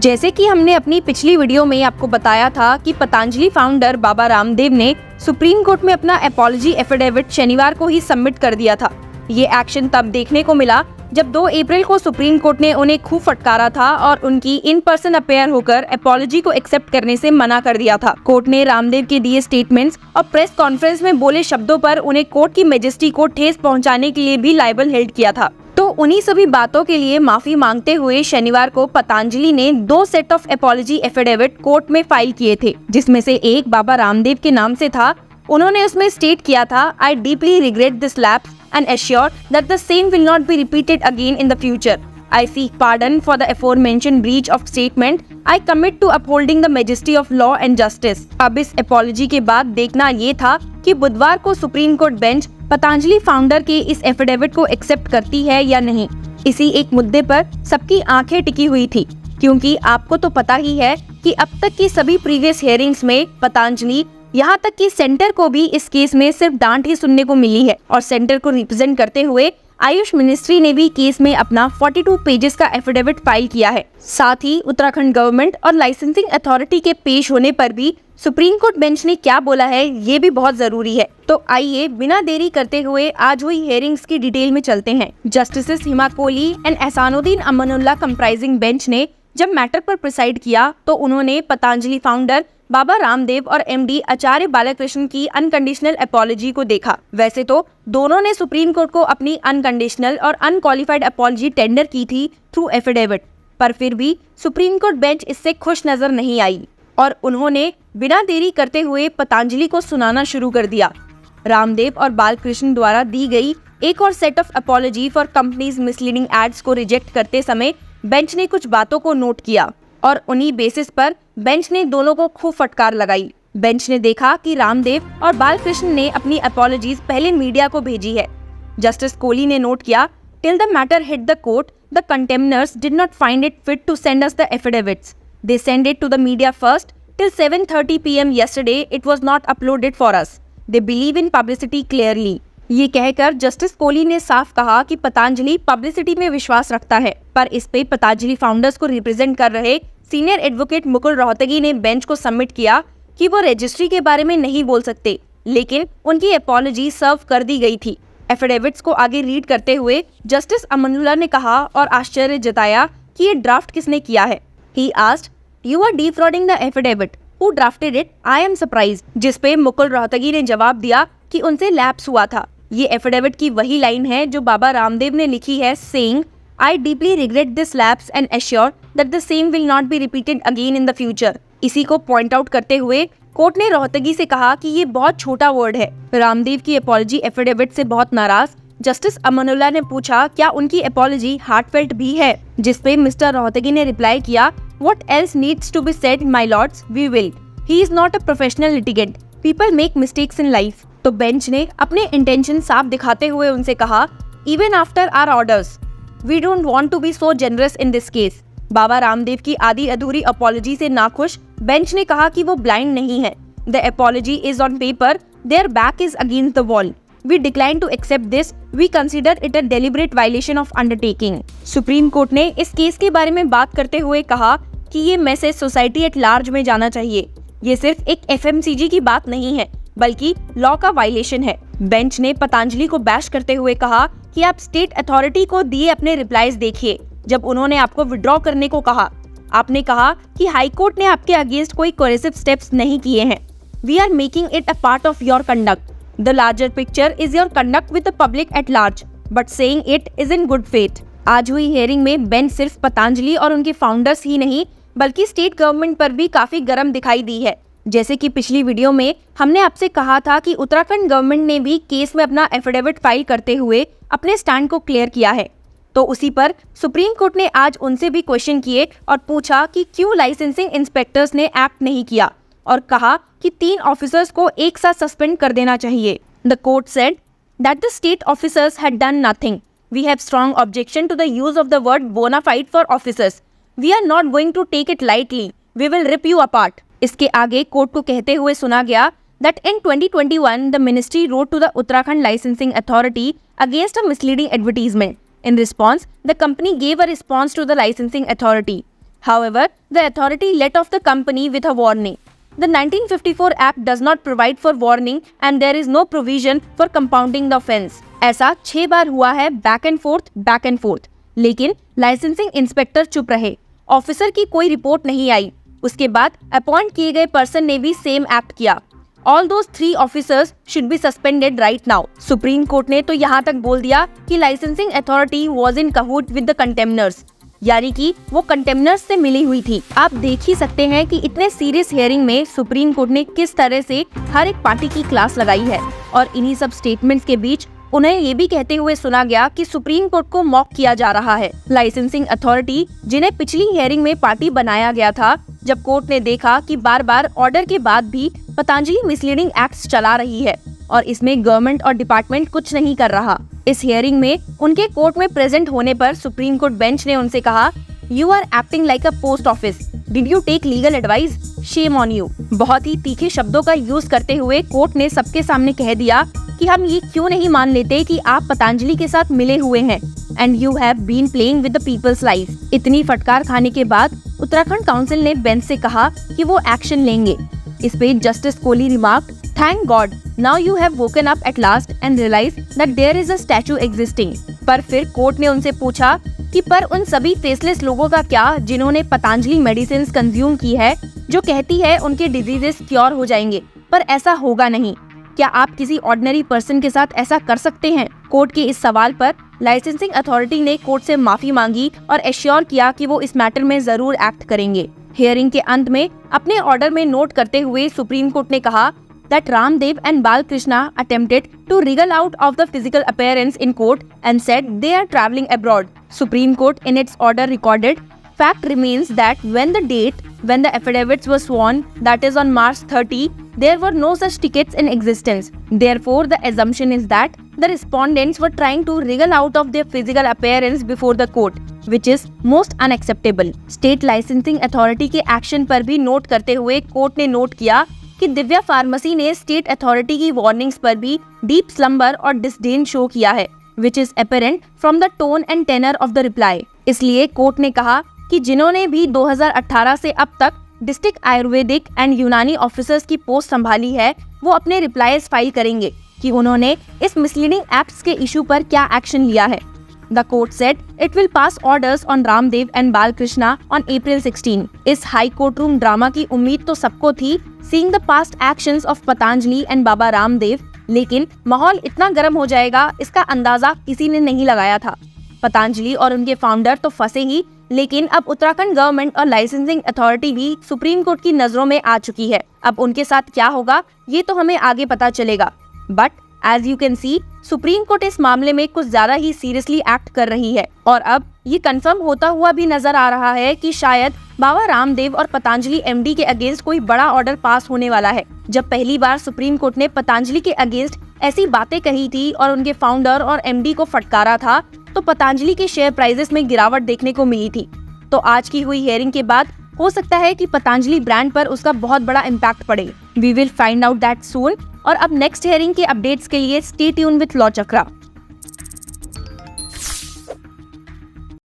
जैसे कि हमने अपनी पिछली वीडियो में आपको बताया था कि पतंजलि फाउंडर बाबा रामदेव ने सुप्रीम कोर्ट में अपना अपॉलजी एफिडेविट शनिवार को ही सबमिट कर दिया था। ये एक्शन तब देखने को मिला जब 2 अप्रैल को सुप्रीम कोर्ट ने उन्हें खूब फटकारा था और उनकी इन पर्सन अपेयर होकर अपॉलजी को एक्सेप्ट करने से मना कर दिया था। कोर्ट ने रामदेव के दिए स्टेटमेंट्स और प्रेस कॉन्फ्रेंस में बोले शब्दों पर उन्हें कोर्ट की मैजेस्टी को ठेस पहुंचाने के लिए भी लायबल हेल्ड किया था। तो उन्हीं सभी बातों के लिए माफी मांगते हुए शनिवार को पतंजलि ने 2 set of apology affidavit court में फाइल किए थे, जिसमें से एक बाबा रामदेव के नाम से था। उन्होंने उसमें स्टेट किया था, I deeply regret this lapse and assure that the same will not be repeated again in the future. I seek pardon for the aforementioned breach of statement. I commit to upholding the majesty of law and justice. अब इस apology के बाद देखना ये था कि बुधवार को supreme court bench Patanjali founder के इस एफिडेविट को एक्सेप्ट करती है या नहीं। इसी एक मुद्दे पर सबकी आंखें टिकी हुई थी, क्योंकि आपको तो पता ही है कि अब तक की सभी प्रीवियस हियरिंग्स में पतंजलि यहाँ तक कि सेंटर को भी इस केस में सिर्फ डांट ही सुनने को मिली है और सेंटर को रिप्रेजेंट करते हुए आयुष मिनिस्ट्री ने भी केस में अपना 42 पेजेस का एफिडेविट फाइल किया है। साथ ही उत्तराखंड गवर्नमेंट और लाइसेंसिंग अथॉरिटी के पेश होने पर भी सुप्रीम कोर्ट बेंच ने क्या बोला है ये भी बहुत जरूरी है। तो आइए बिना देरी करते हुए आज हुई हियरिंग्स की डिटेल में चलते हैं। Justices Hima Kohli and Ahsanuddin Amanullah comprising bench ने जब मैटर पर प्रिसाइड किया तो उन्होंने पतंजलि फाउंडर बाबा रामदेव और एमडी आचार्य बालकृष्ण की अनकंडीशनल अपॉलजी को देखा। वैसे तो दोनों ने सुप्रीम कोर्ट को अपनी अनकंडीशनल और अनक्वालिफाइड अपॉलजी टेंडर की थी थ्रू एफिडेविट, पर फिर भी सुप्रीम कोर्ट बेंच इससे खुश नजर नहीं आई और उन्होंने बिना देरी करते हुए पतंजलि को सुनाना शुरू कर दिया। रामदेव और बालकृष्ण द्वारा दी गई एक और set of apology for companies misleading ads को रिजेक्ट करते समय बेंच ने कुछ बातों को नोट किया और उन्हीं बेसिस पर बेंच ने दोनों को खूब फटकार लगाई। बेंच ने देखा कि रामदेव और बालकृष्ण ने अपनी अपॉलजीज पहले मीडिया को भेजी है। जस्टिस कोहली ने नोट किया, till the matter hit the court, the contemnors did not find it fit to send us the affidavits. They sent it to the media first. Till 7:30 p.m. yesterday, it was not uploaded for us. They believe in publicity clearly. ये कहकर justice Kohli ने साफ कहा कि Patanjali publicity में विश्वास रखता है, पर इस पे पतंजलि फाउंडर्स को रिप्रेजेंट कर रहे सीनियर एडवोकेट मुकुल रोहतगी ने बेंच को सबमिट किया कि वो रजिस्ट्री के बारे में नहीं बोल सकते, लेकिन उनकी अपॉलजी सर्व कर दी गई थी। एफिडेविट्स को आगे रीड करते हुए जस्टिस अमानुल्लाह ने कहा और आश्चर्य जताया कि ये ड्राफ्ट किसने किया है। He asked, "You are defrauding the affidavit. Who drafted it? I am surprised." जिस पे मुकुल रोहतगी ने जवाब दिया कि उनसे लैप्स हुआ था। ये एफिडेविट की वही लाइन है जो बाबा रामदेव ने लिखी है, saying, I deeply regret this lapse and assure that the same will not be repeated again in the future. इसी को पॉइंट आउट करते हुए कोर्ट ने रोहतगी से कहा कि ये बहुत छोटा वर्ड है। रामदेव की अपॉलजी एफिडेविट से बहुत नाराज जस्टिस अमानुल्लाह ने पूछा क्या उनकी अपॉलजी हार्टफेल्ट भी है, जिसपे मिस्टर रोहतगी ने रिप्लाई किया, What else needs to be said, my lords? We will. He is not a professional litigant. People make mistakes in life. तो बेंच ने अपने इंटेंशन साफ दिखाते हुए उनसे कहा, Even after our orders, we don't want to be so generous in this case. Baba Ramdev की आधी अधूरी अपॉलजी से नाखुश बेंच ने कहा कि वो ब्लाइंड नहीं है। The apology is on paper. Their back is against the wall. We decline to accept this. We consider it a deliberate violation of undertaking. Supreme court ने इस केस के बारे में बात करते हुए कहा कि ये मैसेज सोसाइटी एट लार्ज में जाना चाहिए। ये सिर्फ एक एफएमसीजी की बात नहीं है, बल्कि लॉ का वायलेशन है। बेंच ने पतंजलि को बैश करते हुए कहा कि आप स्टेट अथॉरिटी को दिए अपने रिप्लाईज देखिए। जब उन्होंने आपको विड्रॉ करने को कहा, आपने कहा कि हाई कोर्ट ने आपके अगेंस्ट कोई कोरेसिव स्टेप्स नहीं किए हैं। We are making it a part of your conduct. The larger picture is your conduct with the public at large, but saying it is in good faith. आज हुई hearing में bench सिर्फ पतंजलि और उनके founders ही नहीं, बल्कि स्टेट गवर्नमेंट पर भी काफी गर्म दिखाई दी है। जैसे कि पिछली वीडियो में हमने आपसे कहा था कि उत्तराखंड गवर्नमेंट ने भी केस में अपना एफिडेविट फाइल करते हुए अपने स्टैंड को क्लियर किया है, तो उसी पर सुप्रीम कोर्ट ने आज उनसे भी क्वेश्चन किए और पूछा कि क्यों लाइसेंसिंग इंस्पेक्टर्स ने एक्ट नहीं किया और कहा कि 3 ऑफिसर्स को एक साथ सस्पेंड कर देना चाहिए। The court said that the state officers had done nothing. We have strong objection to the use of the word bona fide for officers. We are not going to take it lightly. We will rip you apart. इसके आगे court को कहते हुए सुना गया that in 2021 the ministry wrote to the Uttarakhand Licensing Authority against a misleading advertisement. In response, the company gave a response to the licensing authority. However, the authority let off the company with a warning. The 1954 Act does not provide for warning and there is no provision for compounding the offence. ऐसा 6 बार हुआ है back and fourth, लेकिन licensing inspector चुप रहे। Officer की कोई report नहीं आई। उसके बाद अपॉइंट किए गए पर्सन ने भी सेम एक्ट किया। All those 3 officers should be suspended right now. Supreme court ने तो यहाँ तक बोल दिया कि licensing authority was in cahoot with the contemners, यानी कि वो कंटेमनर्स से मिली हुई थी। आप देख ही सकते हैं कि इतने सीरियस हियरिंग में सुप्रीम कोर्ट ने किस तरह से हर एक पार्टी की क्लास लगाई है। और इन्हीं सब स्टेटमेंट्स के बीच उन्हें ये भी कहते हुए सुना गया कि सुप्रीम कोर्ट को मॉक किया जा रहा है। लाइसेंसिंग अथॉरिटी, जिन्हें पिछली हियरिंग में पार्टी बनाया गया था, जब कोर्ट ने देखा कि बार बार ऑर्डर के बाद भी पतंजलि मिसलीडिंग एक्ट्स चला रही है और इसमें गवर्नमेंट और डिपार्टमेंट कुछ नहीं कर रहा। इस हियरिंग में उनके कोर्ट में प्रेजेंट होने पर सुप्रीम कोर्ट बेंच ने उनसे कहा, you are acting like a post office, did you take legal advice, shame on you. बहुत ही तीखे शब्दों का यूज करते हुए कोर्ट ने सबके सामने कह दिया कि हम ये क्यों नहीं मान लेते कि आप पतंजलि के साथ मिले हुए हैं and you have been playing with the people's life. इतनी फटकार खाने के बाद उत्तराखंड काउंसिल ने बेंच से कहा कि वो एक्शन लेंगे। इस पे justice Kohli remarked, thank God now you have woken up at last and realise that there is a statue existing. पर फिर कोर्ट ने उनसे पूछा कि पर उन सभी फेसलेस लोगों का क्या जिन्होंने पतंजलि मेडिसिन कंज्यूम की है जो कहती है उनके डिजीजेस क्योर हो जाएंगे, पर ऐसा होगा नहीं। क्या आप किसी ऑर्डिनरी पर्सन के साथ ऐसा कर सकते हैं? कोर्ट के इस सवाल पर लाइसेंसिंग अथॉरिटी ने कोर्ट से माफी मांगी और एश्योर किया कि वो इस मैटर में जरूर एक्ट करेंगे। हियरिंग के अंत में अपने ऑर्डर में नोट करते हुए सुप्रीम कोर्ट ने कहा that Ramdev and Balkrishna attempted to wriggle out of the physical appearance in court and said they are travelling abroad. Supreme Court in its order recorded, fact remains that when the affidavits were sworn, that is on March 30, there were no such tickets in existence. Therefore, the assumption is that the respondents were trying to wriggle out of their physical appearance before the court, which is most unacceptable. State Licensing Authority के action पर भी note करते हुए court ने note किया कि Divya pharmacy ने state authority की वार्निंग्स पर भी डीप स्लम्बर और डिसडेन शो किया है, which is apparent from the tone and tenor of the reply. इसलिए कोर्ट ने कहा कि जिन्होंने भी 2018 से अब तक डिस्ट्रिक्ट आयुर्वेदिक एंड यूनानी ऑफिसर्स की पोस्ट संभाली है, वो अपने रिप्लाईज फाइल करेंगे कि उन्होंने इस मिसलीडिंग एक्ट्स के इशू पर क्या एक्शन लिया है। The court said it will pass orders on Ramdev and Balkrishna on April 16. इस हाई कोर्ट रूम ड्रामा की उम्मीद तो सबको थी, seeing the past actions of Patanjali and Baba Ramdev, लेकिन माहौल इतना गर्म हो जाएगा इसका अंदाजा किसी ने नहीं लगाया था। पतंजलि और उनके फाउंडर तो फंसे ही, लेकिन अब उत्तराखंड गवर्नमेंट और लाइसेंसिंग अथॉरिटी भी सुप्रीम कोर्ट की नजरों में आ चुकी है। अब उनके साथ क्या होगा ये तो हमें आगे पता चलेगा, but as you can see supreme court इस मामले में कुछ ज्यादा ही सीरियसली एक्ट कर रही है और अब ये कंफर्म होता हुआ भी नजर आ रहा है कि शायद बाबा रामदेव और पतंजलि एमडी के अगेंस्ट कोई बड़ा ऑर्डर पास होने वाला है। जब पहली बार सुप्रीम कोर्ट ने पतंजलि के अगेंस्ट ऐसी बातें कही थी और उनके फाउंडर और एमडी को फटकारा था, तो पतंजलि के शेयर प्राइसेस में गिरावट देखने को मिली थी। तो आज की हुई हियरिंग के बाद हो सकता है कि पतंजलि ब्रांड पर उसका बहुत बड़ा इम्पैक्ट पड़े। We will find out that soon. और अब नेक्स्ट हियरिंग के अपडेट्स के लिए stay tune with law chakra.